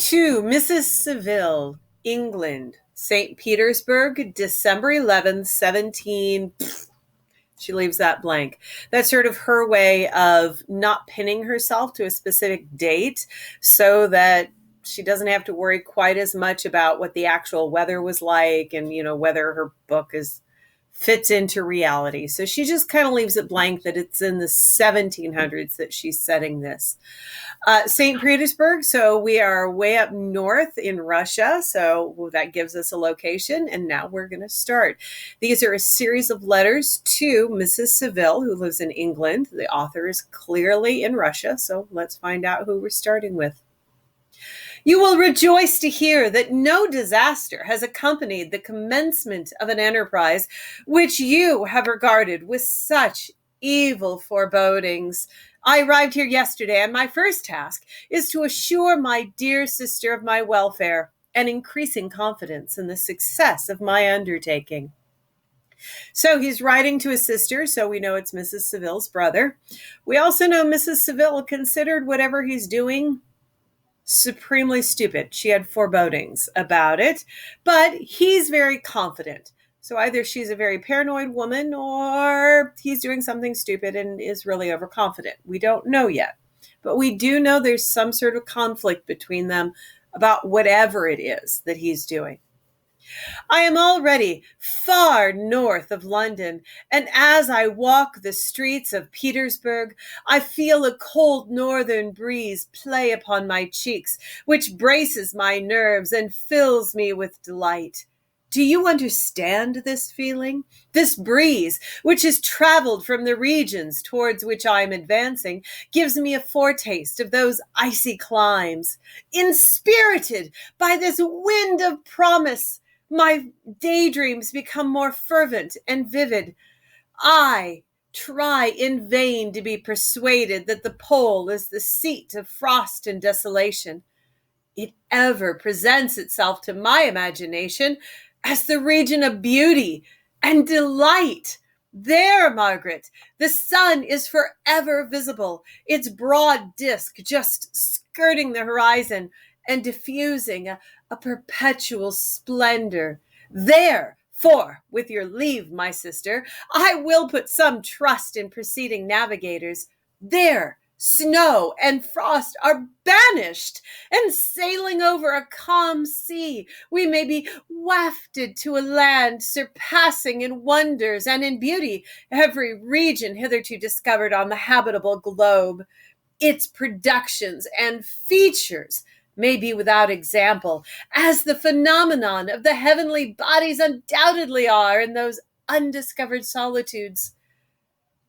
To Mrs. Seville, England, St. Petersburg, December 11th, 17. She leaves that blank. That's sort of her way of not pinning herself to a specific date so that she doesn't have to worry quite as much about what the actual weather was like and, whether her book is fits into reality. So she just kind of leaves it blank that it's in the 1700s that she's setting this. St. Petersburg, so we are way up north in Russia, so that gives us a location, and now we're going to start. These are a series of letters to Mrs. Seville, who lives in England. The author is clearly in Russia, so let's find out who we're starting with. You will rejoice to hear that no disaster has accompanied the commencement of an enterprise which you have regarded with such evil forebodings. I arrived here yesterday, and my first task is to assure my dear sister of my welfare and increasing confidence in the success of my undertaking. So he's writing to his sister, so we know it's Mrs. Seville's brother. We also know Mrs. Seville considered whatever he's doing supremely stupid. She had forebodings about it, but he's very confident. So either she's a very paranoid woman or he's doing something stupid and is really overconfident. We don't know yet, but we do know there's some sort of conflict between them about whatever it is that he's doing. I am already far north of London, and as I walk the streets of Petersburg, I feel a cold northern breeze play upon my cheeks, which braces my nerves and fills me with delight. Do you understand this feeling? This breeze, which has traveled from the regions towards which I am advancing, gives me a foretaste of those icy climes. Inspirited by this wind of promise, my daydreams become more fervent and vivid. I try in vain to be persuaded that the pole is the seat of frost and desolation. It ever presents itself to my imagination as the region of beauty and delight. There, Margaret, the sun is forever visible, its broad disk just skirting the horizon and diffusing a perpetual splendor. Therefore, with your leave, my sister, I will put some trust in preceding navigators. There, snow and frost are banished, and sailing over a calm sea, we may be wafted to a land surpassing in wonders and in beauty every region hitherto discovered on the habitable globe. Its productions and features may be without example, as the phenomenon of the heavenly bodies undoubtedly are in those undiscovered solitudes.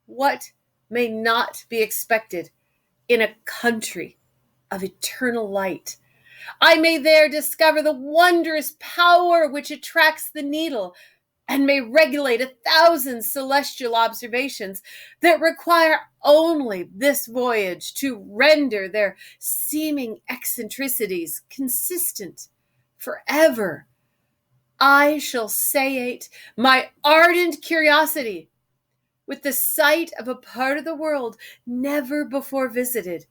What may not be expected in a country of eternal light? I may there discover the wondrous power which attracts the needle, and may regulate 1,000 celestial observations that require only this voyage to render their seeming eccentricities consistent forever. I shall satiate my ardent curiosity with the sight of a part of the world never before visited,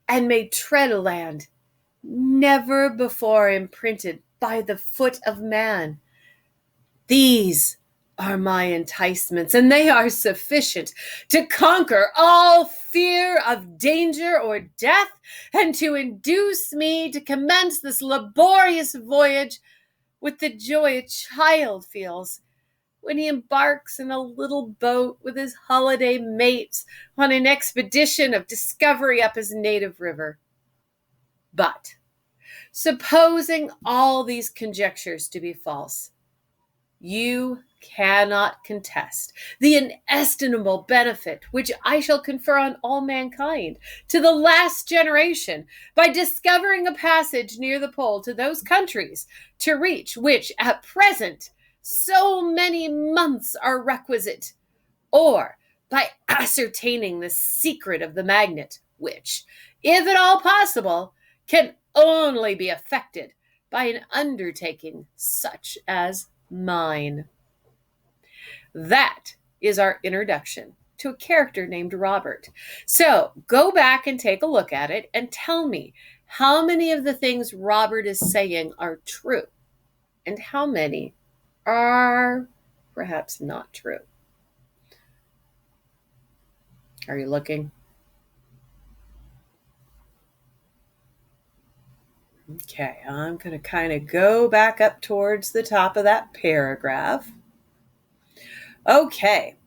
and may tread a land never before imprinted by the foot of man. These are my enticements, and they are sufficient to conquer all fear of danger or death, and to induce me to commence this laborious voyage with the joy a child feels when he embarks in a little boat with his holiday mates on an expedition of discovery up his native river. But supposing all these conjectures to be false, you cannot contest the inestimable benefit which I shall confer on all mankind to the last generation by discovering a passage near the pole to those countries to reach which at present so many months are requisite, or by ascertaining the secret of the magnet, which, if at all possible, can only be effected by an undertaking such as mine. That is our introduction to a character named Robert. So go back and take a look at it and tell me, How many of the things Robert is saying are true? And how many are perhaps not true? Are you looking? Okay, I'm going to kind of go back up towards the top of that paragraph. Okay.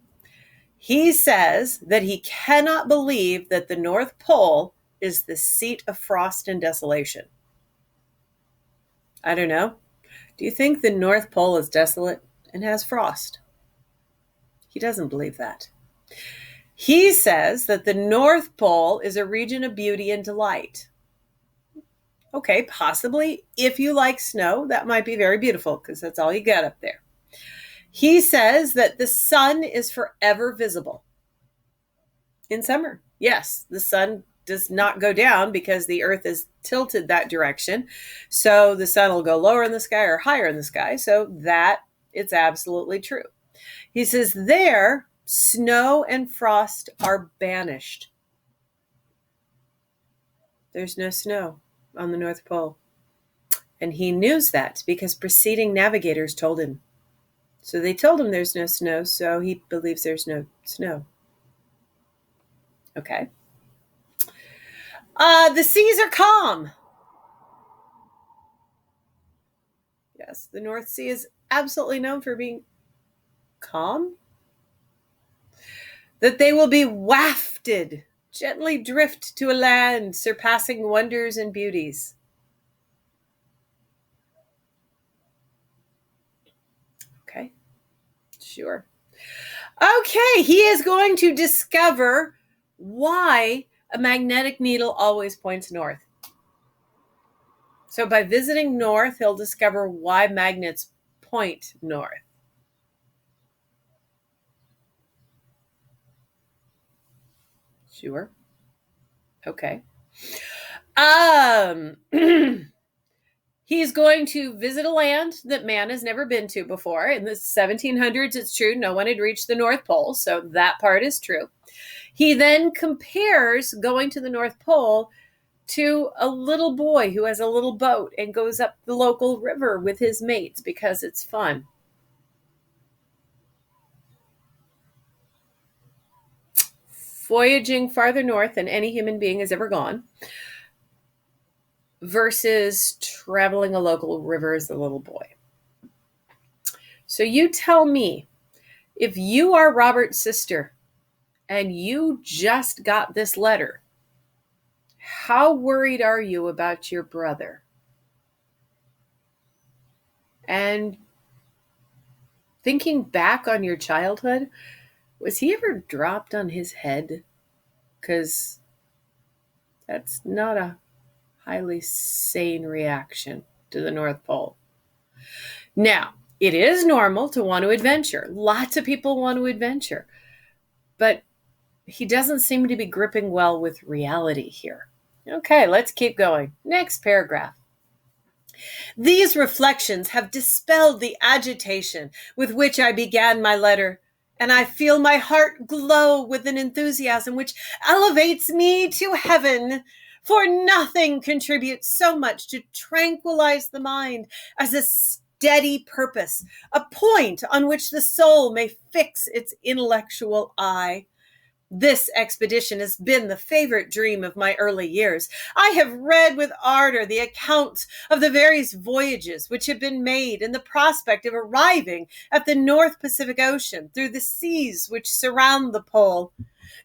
He says that he cannot believe that the North Pole is the seat of frost and desolation. I don't know. Do you think the North Pole is desolate and has frost? He doesn't believe that. He says that the North Pole is a region of beauty and delight. Okay, possibly if you like snow, that might be very beautiful because that's all you got up there. He says that the sun is forever visible in summer. Yes, the sun does not go down because the earth is tilted that direction. So the sun will go lower in the sky or higher in the sky. So that it's absolutely true. He says there, snow and frost are banished. There's no snow on the North Pole. And he knew that because preceding navigators told him. So they told him there's no snow, so he believes there's no snow. Okay. The seas are calm. Yes, the North Sea is absolutely known for being calm. That they will be wafted, gently drift to a land surpassing wonders and beauties. Okay, sure. Okay, he is going to discover why a magnetic needle always points north. So by visiting north, he'll discover why magnets point north. Sure. Okay. He's going to visit a land that man has never been to before. In the 1700s, it's true, no one had reached the North Pole, so that part is true. He then compares going to the North Pole to a little boy who has a little boat and goes up the local river with his mates because it's fun. Voyaging farther north than any human being has ever gone versus traveling a local river as a little boy. So you tell me, if you are Robert's sister and you just got this letter, how worried are you about your brother? And thinking back on your childhood, was he ever dropped on his head? Because that's not a highly sane reaction to the North Pole. Now, it is normal to want to adventure. Lots of people want to adventure. But he doesn't seem to be gripping well with reality here. Okay, let's keep going. Next paragraph. These reflections have dispelled the agitation with which I began my letter, and I feel my heart glow with an enthusiasm which elevates me to heaven. For nothing contributes so much to tranquilize the mind as a steady purpose, a point on which the soul may fix its intellectual eye. This expedition has been the favorite dream of my early years. I have read with ardor the accounts of the various voyages which have been made and the prospect of arriving at the North Pacific Ocean through the seas which surround the pole.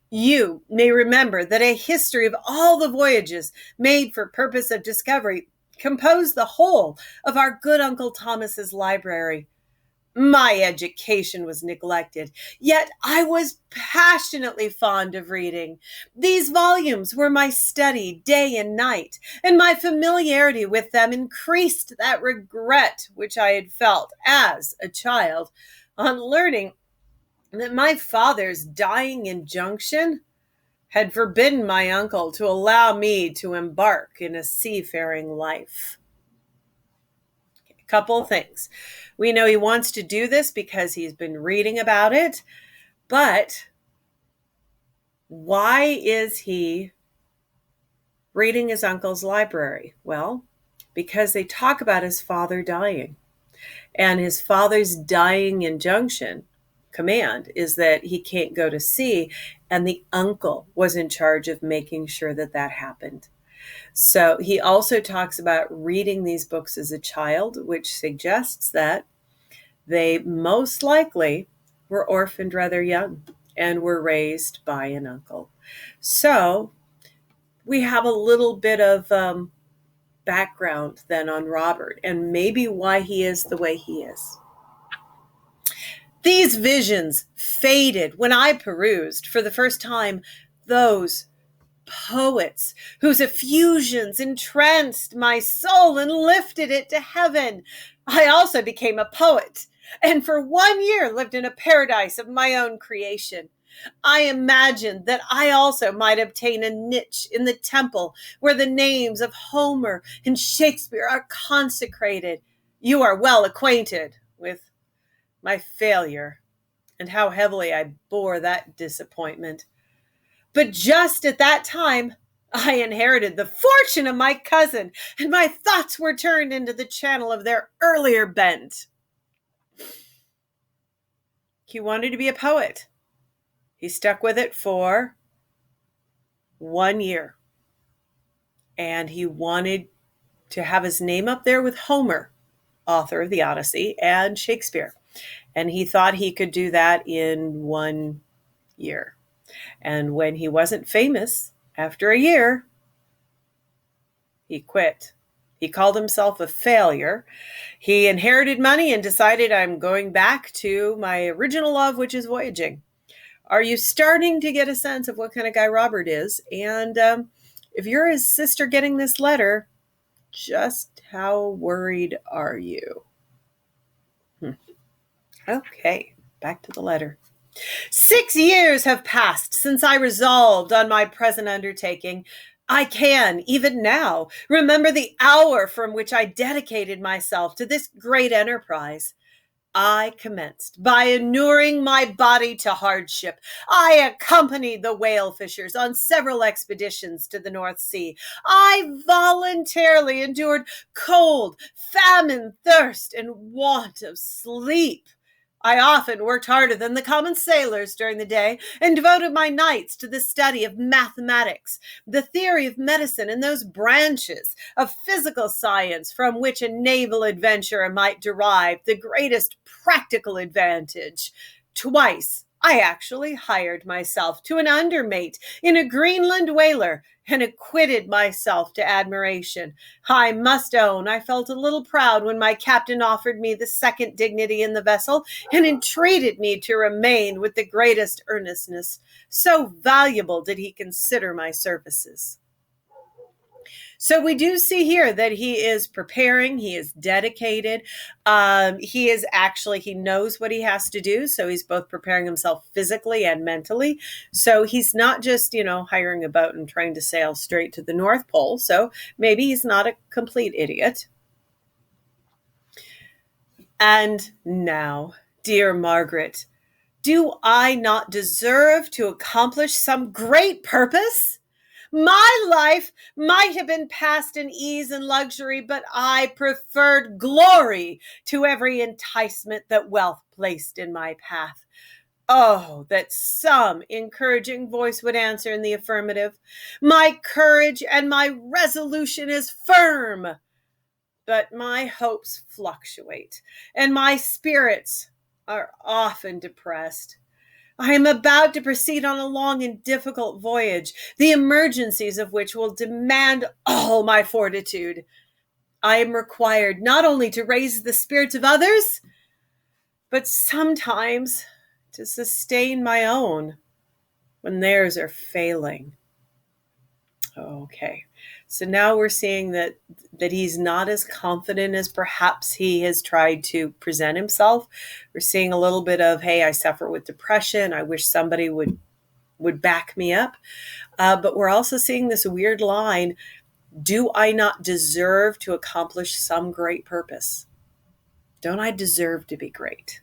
You may remember that a history of all the voyages made for purpose of discovery composed the whole of our good Uncle Thomas's library. My education was neglected, yet I was passionately fond of reading. These volumes were my study day and night, and my familiarity with them increased that regret which I had felt as a child on learning that my father's dying injunction had forbidden my uncle to allow me to embark in a seafaring life. A couple things. We know he wants to do this because he's been reading about it, but why is he reading his uncle's library? Well, because they talk about his father dying. And his father's dying injunction, command, is that he can't go to sea. And the uncle was in charge of making sure that that happened. So he also talks about reading these books as a child, which suggests that they most likely were orphaned rather young and were raised by an uncle. So we have a little bit of background then on Robert and maybe why he is the way he is. These visions faded when I perused for the first time those poets whose effusions entranced my soul and lifted it to heaven. I also became a poet, and for 1 year lived in a paradise of my own creation. I imagined that I also might obtain a niche in the temple where the names of Homer and Shakespeare are consecrated. You are well acquainted with my failure and how heavily I bore that disappointment. But just at that time, I inherited the fortune of my cousin, and my thoughts were turned into the channel of their earlier bent. He wanted to be a poet. He stuck with it for 1 year. And he wanted to have his name up there with Homer, author of the Odyssey, and Shakespeare. And he thought he could do that in 1 year. And when he wasn't famous, after a year, he quit. He called himself a failure. He inherited money and decided, I'm going back to my original love, which is voyaging. Are you starting to get a sense of what kind of guy Robert is? And if you're his sister getting this letter, just how worried are you? Okay, back to the letter. 6 years have passed since I resolved on my present undertaking. I can, even now, remember the hour from which I dedicated myself to this great enterprise. I commenced by inuring my body to hardship. I accompanied the whale fishers on several expeditions to the North Sea. I voluntarily endured cold, famine, thirst, and want of sleep. I often worked harder than the common sailors during the day and devoted my nights to the study of mathematics, the theory of medicine, and those branches of physical science from which a naval adventurer might derive the greatest practical advantage. Twice, I actually hired myself to an undermate in a Greenland whaler and acquitted myself to admiration. I must own I felt a little proud when my captain offered me the second dignity in the vessel and entreated me to remain with the greatest earnestness. So valuable did he consider my services. So we do see here that he is preparing, he is dedicated. He knows what he has to do. So he's both preparing himself physically and mentally. So he's not just, hiring a boat and trying to sail straight to the North Pole. So maybe he's not a complete idiot. And now, dear Margaret, do I not deserve to accomplish some great purpose? My life might have been passed in ease and luxury, but I preferred glory to every enticement that wealth placed in my path. Oh, that some encouraging voice would answer in the affirmative. My courage and my resolution is firm, but my hopes fluctuate, and my spirits are often depressed. I am about to proceed on a long and difficult voyage, the emergencies of which will demand all my fortitude. I am required not only to raise the spirits of others, but sometimes to sustain my own when theirs are failing. Okay, so now we're seeing that he's not as confident as perhaps he has tried to present himself. We're seeing a little bit of, hey, I suffer with depression. I wish somebody would back me up. But we're also seeing this weird line, do I not deserve to accomplish some great purpose? Don't I deserve to be great?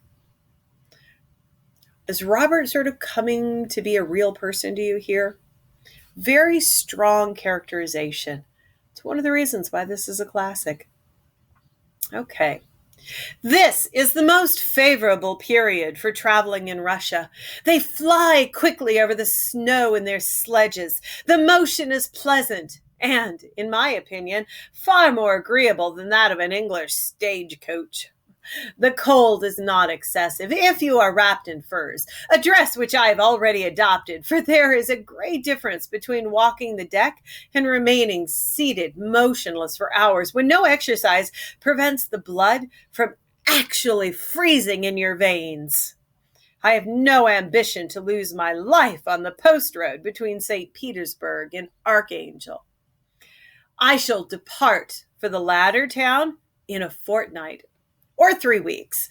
Is Robert sort of coming to be a real person to you here? Very strong characterization. It's one of the reasons why this is a classic. Okay. This is the most favorable period for traveling in Russia. They fly quickly over the snow in their sledges. The motion is pleasant and, in my opinion, far more agreeable than that of an English stagecoach. The cold is not excessive if you are wrapped in furs, a dress which I have already adopted, for there is a great difference between walking the deck and remaining seated motionless for hours when no exercise prevents the blood from actually freezing in your veins. I have no ambition to lose my life on the post road between St. Petersburg and Archangel. I shall depart for the latter town in a fortnight or 3 weeks,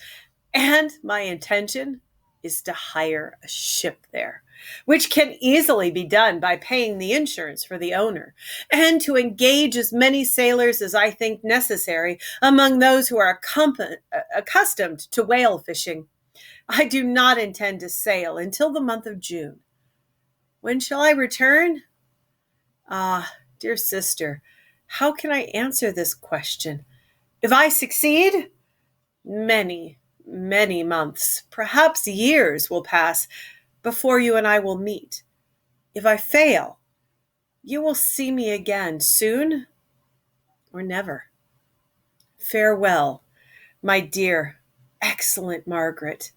and my intention is to hire a ship there, which can easily be done by paying the insurance for the owner, and to engage as many sailors as I think necessary among those who are accustomed to whale fishing. I do not intend to sail until the month of June. When shall I return? Ah, dear sister, how can I answer this question? If I succeed, many, many months, perhaps years will pass before you and I will meet. If I fail, you will see me again soon or never. Farewell, my dear, excellent Margaret.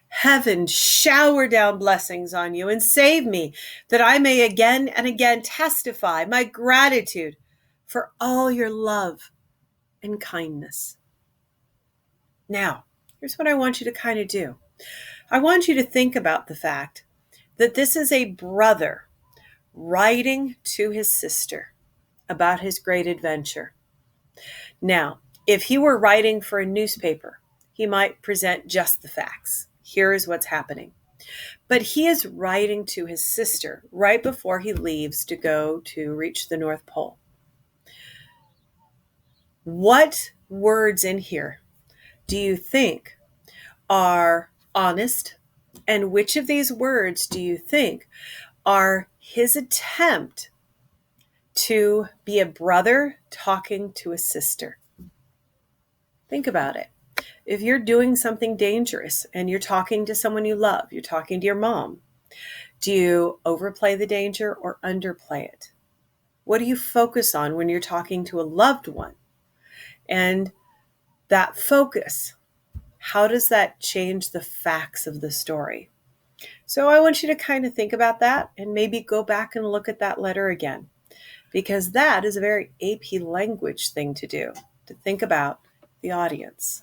Heaven shower down blessings on you and save me that I may again and again testify my gratitude for all your love and kindness. Now, here's what I want you to kind of do. I want you to think about the fact that this is a brother writing to his sister about his great adventure. Now, if he were writing for a newspaper, he might present just the facts. Here is what's happening. But he is writing to his sister right before he leaves to go to reach the North Pole. What words in here do you think are honest? And which of these words do you think are his attempt to be a brother talking to a sister? Think about it. If you're doing something dangerous and you're talking to someone you love, you're talking to your mom, do you overplay the danger or underplay it? What do you focus on when you're talking to a loved one? And that focus, how does that change the facts of the story? So I want you to kind of think about that and maybe go back and look at that letter again, because that is a very AP language thing to do, to think about the audience.